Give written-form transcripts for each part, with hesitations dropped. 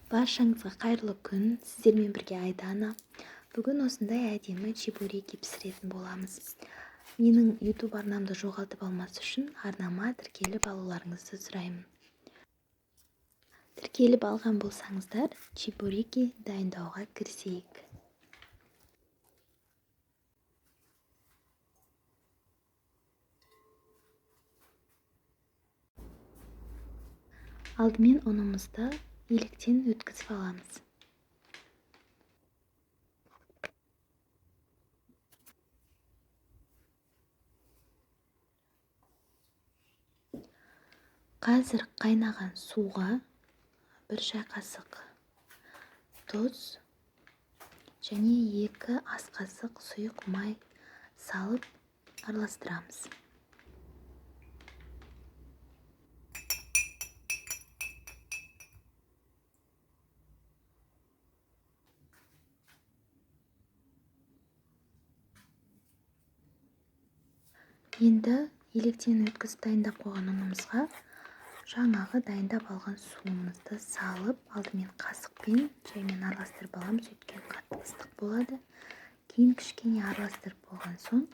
Баршаңызға қайырлы күн, сіздермен бірге Айдана. Бүгін осындай әдемі чебуреки пісіретін боламыз. Менің YouTube арнамды жоғалтып алмас үшін арнама тіркеліп алуларыңызды сұраймын. Тіркеліп алған болсаңыздар, чебуреки дайындауға кірісейік. Алдымен ұнымызды електен өткізіп аламыз. Қазір қайнаған суға 1 шай қасық тұз және 2 ас қасық сұйық май салып араластырамыз. Енді електен өткізіп дайындап қойған ұнымызға жаңағы дайындап алған суымызды салып, алдымен қасықпен жаймен араластырып аламыз, өйткені қатты ыстық болады. Кейін кішкене араластырып болған соң,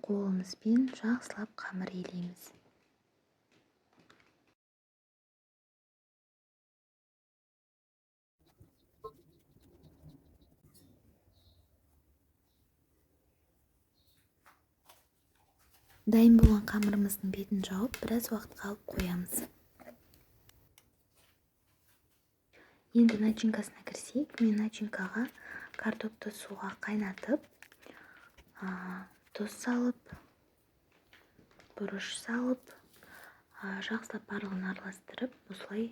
қолымызбен жақсылап қамыр илейміз. Дайын болған қамырымыздың бетін жауып, біраз уақытқа алып қоямыз. Енді начинкасына кірсек, мен начинкаға картопты суға қайнатып, тұз салып, бұрыш салып, жақсылап барлығын араластырып, осылай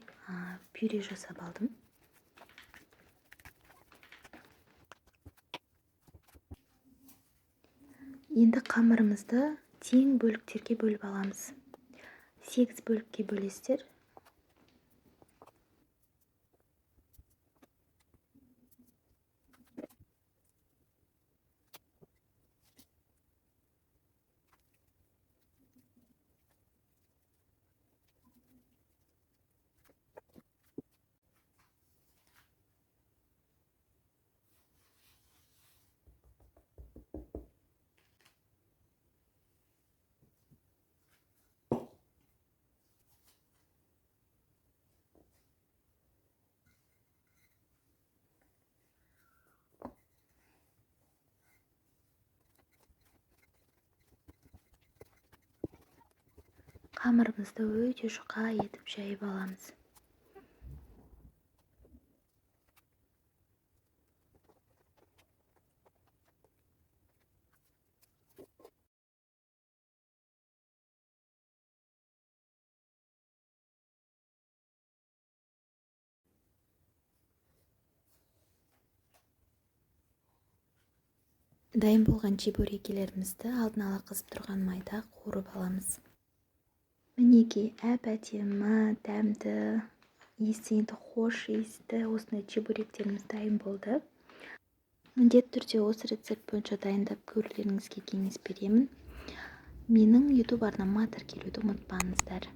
пюре жасап алдым. Енді қамырымызды тең бөліктерге бөліп аламыз. 8 бөлікке бөлесіздер. Қамырымызды өте жұқа етіп жайып аламыз. Дайын болған чебурекилерімізді алдын ала қызып тұрған майда қуырып аламыз. Мінекей, әп-әдемі, дәмді, енді хош иісті осындай чебуректеріміз дайын болды. Міндетті түрде осы рецепт бойынша дайындап көрулеріңізге кеңес беремін. Менің YouTube арнама тіркелуді ұмытпаңыздар.